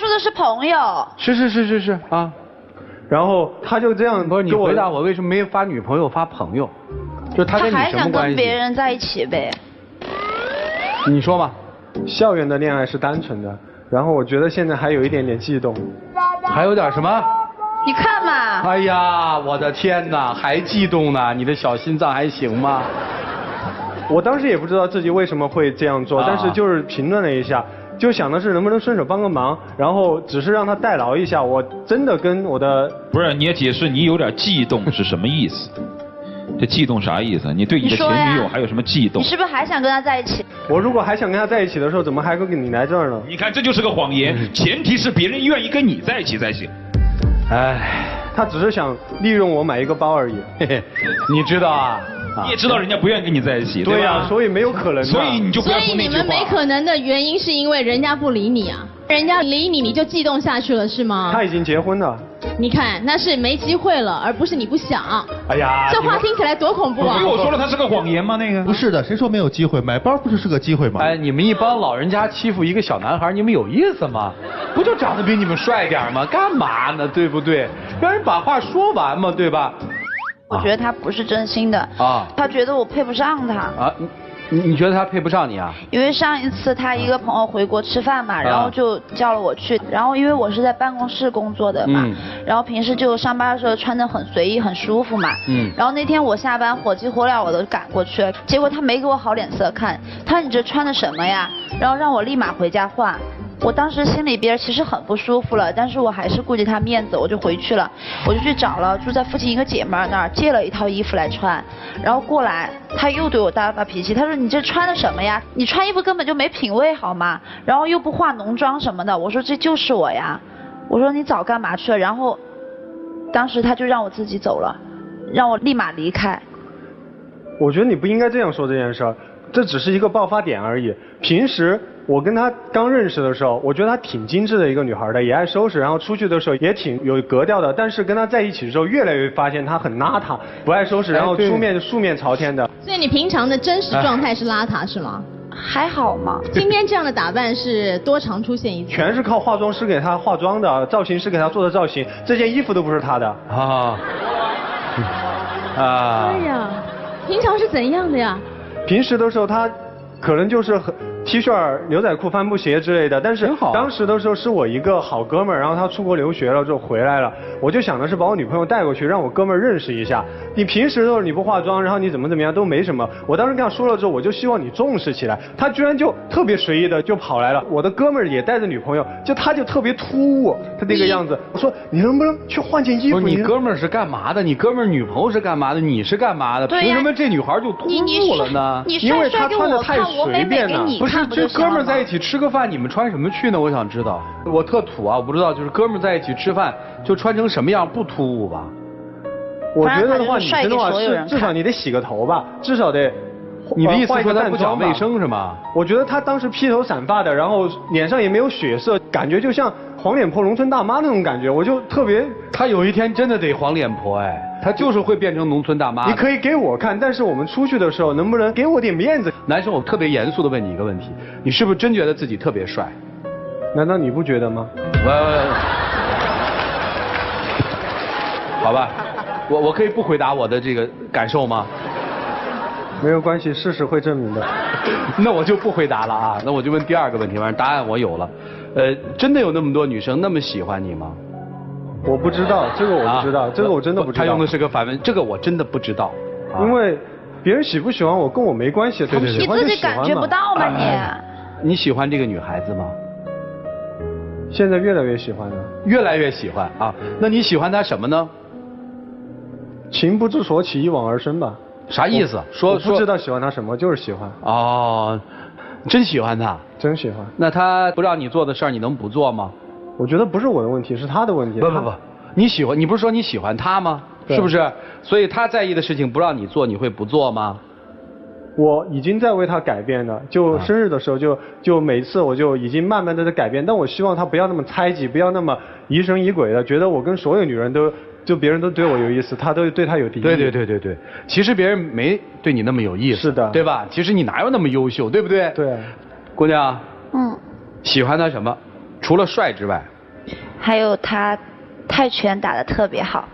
说的是朋友。是啊。然后他就这样，不是你回答我为什么没发女朋友发朋友？就他跟你还想什么关系？跟别人在一起呗。你说吧。校园的恋爱是单纯的，然后我觉得现在还有一点点悸动。还有点什么？你看嘛。哎呀，我的天哪，还悸动呢？你的小心脏还行吗？我当时也不知道自己为什么会这样做，但是就是评论了一下，就想的是能不能顺手帮个忙，然后只是让他代劳一下。我真的跟我的不是，你也解释你有点悸动是什么意思？这悸动啥意思？你对你的前女友还有什么悸动？你是不是还想跟他在一起？我如果还想跟他在一起的时候，怎么还会跟你来这儿呢？你看，这就是个谎言，前提是别人愿意跟你在一起才行。哎，他只是想利用我买一个包而已。嘿嘿，你知道啊？你也知道人家不愿意跟你在一起，对呀，所以没有可能。所以你就不要所以说那句话。你们没可能的原因是因为人家不理你啊，人家理你你就悸动下去了是吗？他已经结婚了。你看那是没机会了，而不是你不想。哎呀，这话听起来多恐怖啊！不是我说了，他是个谎言吗？那个不是的，谁说没有机会？买包不就是个机会吗？哎，你们一帮老人家欺负一个小男孩，你们有意思吗？不就长得比你们帅点吗？干嘛呢？对不对？让人把话说完嘛，对吧？我觉得他不是真心的啊，他觉得我配不上他啊。你觉得他配不上你啊？因为上一次他一个朋友回国吃饭嘛，然后就叫了我去，然后因为我是在办公室工作的嘛，然后平时就上班的时候穿得很随意很舒服嘛，然后那天我下班火急火燎我都赶过去了，结果他没给我好脸色看，他说你这穿的什么呀？然后让我立马回家换。我当时心里边其实很不舒服了，但是我还是顾及他面子，我就回去了，我就去找了住在附近一个姐妹那儿借了一套衣服来穿，然后过来他又对我大发脾气，他说你这穿的什么呀？你穿衣服根本就没品位好吗？然后又不化浓妆什么的，我说这就是我呀，我说你早干嘛去了？然后当时他就让我自己走了，让我立马离开。我觉得你不应该这样说这件事儿，这只是一个爆发点而已。平时我跟她刚认识的时候，我觉得她挺精致的一个女孩的，也爱收拾，然后出去的时候也挺有格调的。但是跟她在一起之后，越来越发现她很邋遢，不爱收拾，然后出面素面朝天的。所以你平常的真实状态是邋遢是吗？还好嘛。今天这样的打扮是多常出现一次？全是靠化妆师给她化妆的，造型师给她做的造型，这件衣服都不是她的。啊。哎呀，平常是怎样的呀？平时的时候她可能就是T 恤、牛仔裤、帆布鞋之类的，但是当时的时候是我一个好哥们儿，然后他出国留学了之后回来了，我就想的是把我女朋友带过去，让我哥们儿认识一下。你平时的时候你不化妆，然后你怎么样都没什么。我当时跟他说了之后，我就希望你重视起来。他居然就特别随意的就跑来了，我的哥们儿也带着女朋友，他就特别突兀，他那个样子。我说你能不能去换件衣服？你哥们儿是干嘛的？你哥们儿女朋友是干嘛的？你是干嘛的？凭什么这女孩就突兀了呢？因为她穿的太随便了。不是，这哥们儿在一起吃个饭，你们穿什么去呢？我想知道。我特土啊，我不知道，就是哥们儿在一起吃饭就穿成什么样不突兀吧？我觉得的话，女生的话是至少你得洗个头吧，至少得。你的意思说他不讲卫生是吗？我觉得他当时披头散发的，然后脸上也没有血色，感觉就像黄脸婆农村大妈那种感觉，我就特别。他有一天真的得黄脸婆哎，他就是会变成农村大妈。你可以给我看，但是我们出去的时候能不能给我点面子？男生，我特别严肃的问你一个问题，你是不是真觉得自己特别帅？难道你不觉得吗？好吧，我可以不回答我的这个感受吗？没有关系，事实会证明的。那我就不回答了啊，那我就问第二个问题，反正答案我有了。真的有那么多女生那么喜欢你吗？我不知道，这个我不知道，这个我真的不知道。他用的是个反问，这个我真的不知道。因为别人喜不喜欢我跟我没关系，他们喜欢就喜欢嘛。你自己感觉不到吗你？你喜欢这个女孩子吗？现在越来越喜欢了。越来越喜欢啊？那你喜欢她什么呢？情不知所起，一往而深吧。啥意思？我不知道喜欢他什么，就是喜欢。哦，真喜欢他？真喜欢。那他不让你做的事儿，你能不做吗？我觉得不是我的问题，是他的问题。不，你喜欢，你不是说你喜欢他吗？是不是？所以他在意的事情不让你做，你会不做吗？我已经在为他改变了，就生日的时候就每次我就已经慢慢的在改变，但我希望他不要那么猜忌，不要那么疑神疑鬼的，觉得我跟所有女人都。就别人都对我有意思，他都对他有敌意。对，其实别人没对你那么有意思。是的，对吧？其实你哪有那么优秀，对不对？对。姑娘，喜欢他什么？除了帅之外，还有他泰拳打得特别好。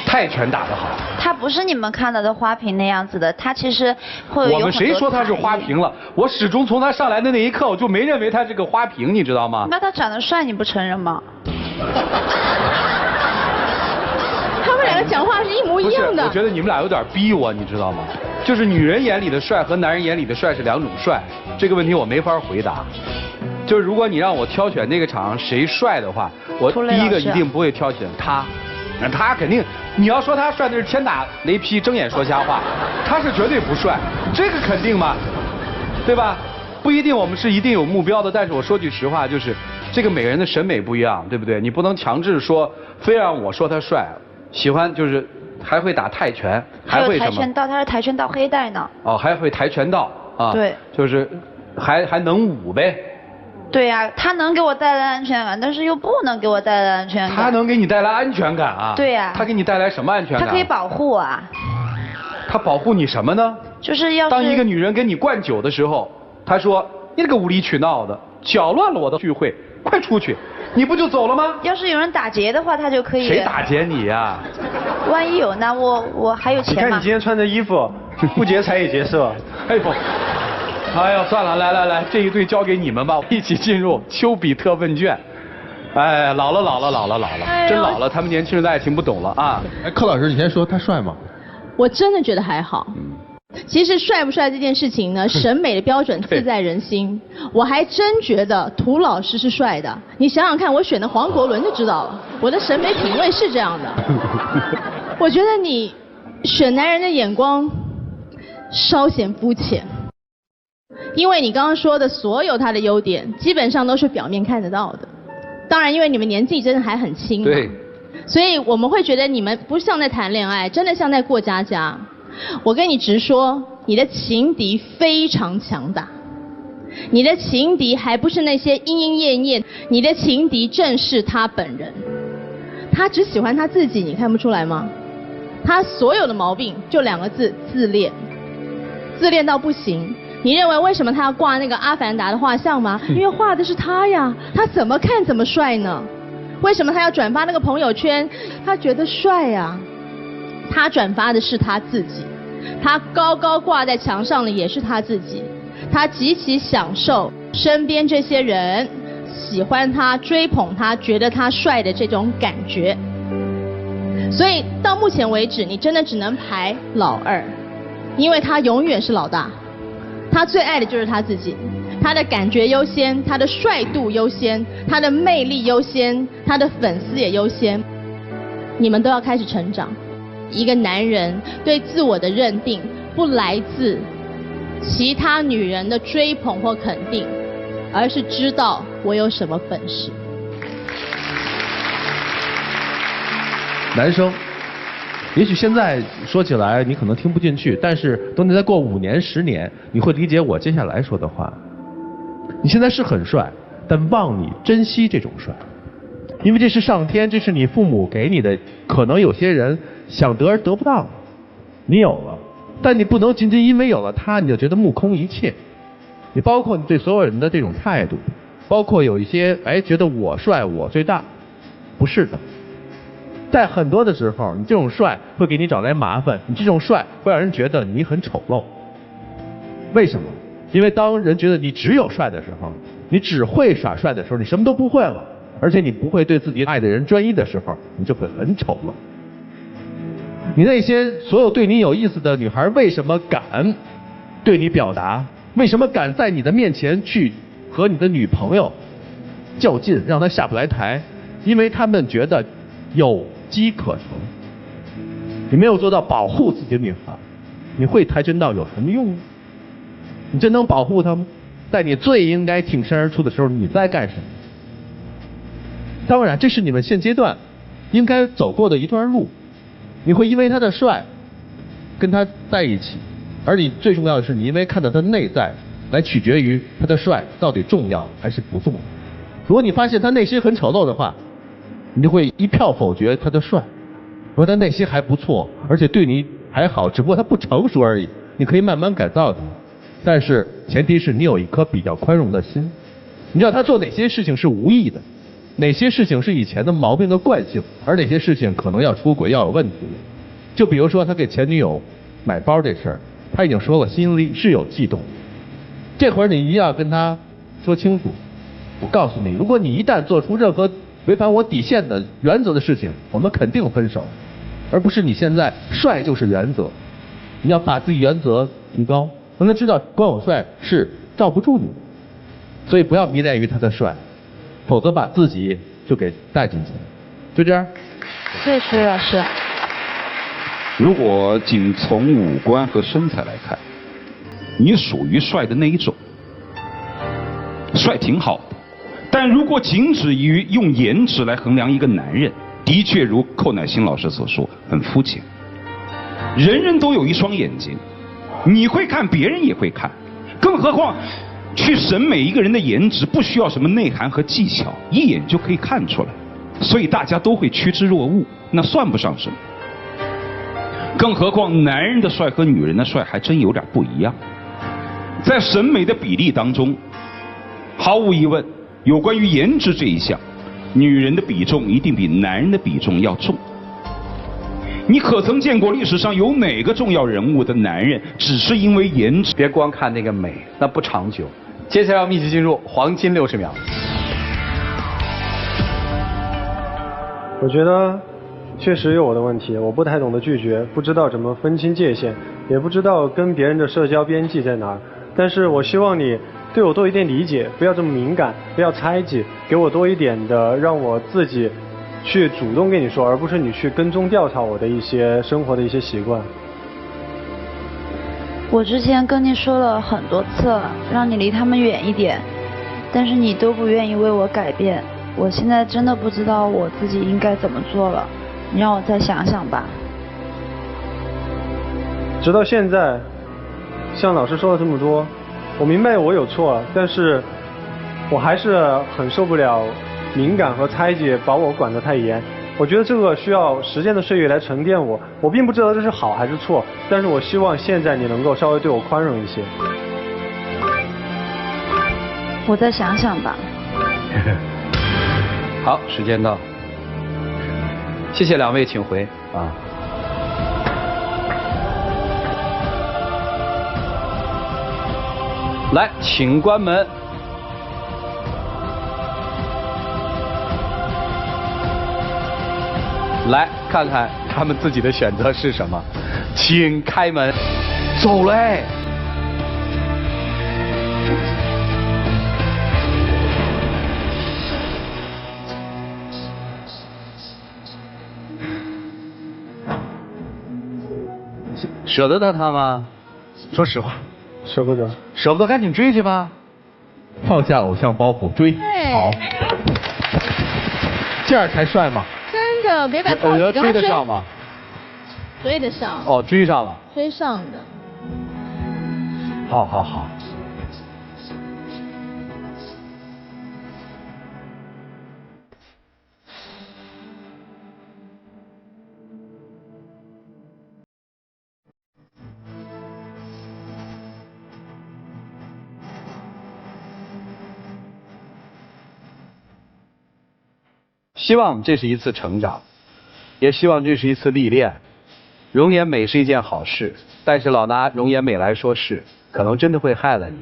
泰拳打得好。他不是你们看到的花瓶那样子的，他其实会有很多。我们谁说他是花瓶了？我始终从他上来的那一刻，我就没认为他是个花瓶，你知道吗？那他长得帅，你不承认吗？他们两个讲话是一模一样的。不是，我觉得你们俩有点逼我，你知道吗？就是女人眼里的帅和男人眼里的帅是两种帅，这个问题我没法回答。就是如果你让我挑选那个场上谁帅的话，我第一个一定不会挑选他。他肯定，你要说他帅，那是天打雷劈、睁眼说瞎话。他是绝对不帅，这个肯定嘛，对吧？不一定我们是一定有目标的，但是我说句实话，就是这个每个人的审美不一样，对不对？你不能强制说，非让我说他帅，喜欢就是还会打泰拳，还会什么？跆拳道，他是跆拳道黑带呢。哦，还会跆拳道啊？对，就是还能舞呗。对呀，他能给我带来安全感，但是又不能给我带来安全感。他能给你带来安全感啊？对呀。他给你带来什么安全感？他可以保护啊。他保护你什么呢？就是要是当一个女人给你灌酒的时候，他说你这个无理取闹的，搅乱了我的聚会，快出去，你不就走了吗？要是有人打劫的话，他就可以。谁打劫你呀？万一有呢？我还有钱吗？你看你今天穿的衣服，不劫财也劫色。哎不。哎呀，算了，来，这一对交给你们吧，一起进入丘比特问卷。哎，老了，真老了，他们年轻人的爱情不懂了啊。哎，寇老师，你先说他帅吗？我真的觉得还好。其实帅不帅这件事情呢，审美的标准自在人心。我还真觉得涂老师是帅的。你想想看，我选的黄国伦就知道了，我的审美品味是这样的。我觉得你选男人的眼光稍显肤浅。因为你刚刚说的所有他的优点，基本上都是表面看得到的。当然，因为你们年纪真的还很轻嘛，对，所以我们会觉得你们不像在谈恋爱，真的像在过家家。我跟你直说，你的情敌非常强大，你的情敌还不是那些莺莺燕燕，你的情敌正是他本人。他只喜欢他自己，你看不出来吗？他所有的毛病就2个字：自恋，自恋到不行。你认为为什么他要挂那个阿凡达的画像吗？因为画的是他呀，他怎么看怎么帅呢？为什么他要转发那个朋友圈？他觉得帅呀。他转发的是他自己，他高高挂在墙上的也是他自己，他极其享受身边这些人喜欢他、追捧他、觉得他帅的这种感觉。所以到目前为止，你真的只能排老2，因为他永远是老大。他最爱的就是他自己，他的感觉优先，他的帅度优先，他的魅力优先，他的粉丝也优先。你们都要开始成长。一个男人对自我的认定不来自其他女人的追捧或肯定，而是知道我有什么本事。男生，也许现在说起来你可能听不进去，但是等你再过5年、10年，你会理解我接下来说的话。你现在是很帅，但望你珍惜这种帅，因为这是上天，这是你父母给你的。可能有些人想得而得不到，你有了，但你不能仅仅因为有了它，你就觉得目空一切。你包括你对所有人的这种态度，包括有一些觉得我帅我最大，不是的。在很多的时候，你这种帅会给你找来麻烦，你这种帅会让人觉得你很丑陋。为什么？因为当人觉得你只有帅的时候，你只会耍帅的时候，你什么都不会了，而且你不会对自己爱的人专一的时候，你就会很丑陋。你那些所有对你有意思的女孩，为什么敢对你表达？为什么敢在你的面前去和你的女朋友较劲，让她下不来台？因为他们觉得有机可乘。你没有做到保护自己的女孩，你会跆拳道有什么用呢？你真能保护她吗？在你最应该挺身而出的时候，你在干什么？当然，这是你们现阶段应该走过的一段路。你会因为他的帅跟他在一起，而你最重要的是，你因为看到他的内在，来取决于他的帅到底重要还是不重要。如果你发现他内心很丑陋的话，你就会一票否决他的帅。如果他内心还不错，而且对你还好，只不过他不成熟而已，你可以慢慢改造他。但是前提是你有一颗比较宽容的心，你知道他做哪些事情是无意的，哪些事情是以前的毛病的惯性，而哪些事情可能要出轨要有问题。就比如说他给前女友买包这事儿，他已经说了心里是有悸动，这会儿你一定要跟他说清楚。我告诉你，如果你一旦做出任何违反我底线的原则的事情，我们肯定分手，而不是你现在帅就是原则。你要把自己原则提高，让他知道光有帅是罩不住你，所以不要迷恋于他的帅，否则把自己就给带进去。就这样。对，徐老师。如果仅从五官和身材来看，你属于帅的那一种，帅挺好的。但如果仅止于用颜值来衡量一个男人，的确如寇乃馨老师所说，很肤浅。人人都有一双眼睛，你会看，别人也会看，更何况去审美一个人的颜值不需要什么内涵和技巧，一眼就可以看出来，所以大家都会趋之若鹜，那算不上什么。更何况男人的帅和女人的帅还真有点不一样，在审美的比例当中，毫无疑问，有关于颜值这一项，女人的比重一定比男人的比重要重。你可曾见过历史上有哪个重要人物的男人只是因为颜值？别光看那个美，那不长久。接下来我们一起进入黄金60秒。我觉得确实有我的问题，我不太懂得拒绝，不知道怎么分清界限，也不知道跟别人的社交边际在哪儿。但是我希望你对我多一点理解，不要这么敏感，不要猜忌，给我多一点的让我自己去主动跟你说，而不是你去跟踪调查我的一些生活的一些习惯。我之前跟你说了很多次了，让你离他们远一点，但是你都不愿意为我改变。我现在真的不知道我自己应该怎么做了，你让我再想想吧。直到现在，像老师说了这么多，我明白我有错，但是我还是很受不了敏感和猜忌把我管得太严。我觉得这个需要时间的岁月来沉淀我，我并不知道这是好还是错，但是我希望现在你能够稍微对我宽容一些。我再想想吧。好，时间到，谢谢两位，请回啊。来，请关门。来看看他们自己的选择是什么，请开门。走嘞。舍得他吗？说实话。舍不得。舍不得，赶紧追去吧。放下偶像包袱，追。好。这样才帅吗？真的，别把我觉得追得上吗？追得上。哦，追上了。追上的。好好好。希望这是一次成长，也希望这是一次历练。容颜美是一件好事，但是老拿容颜美来说事，可能真的会害了你。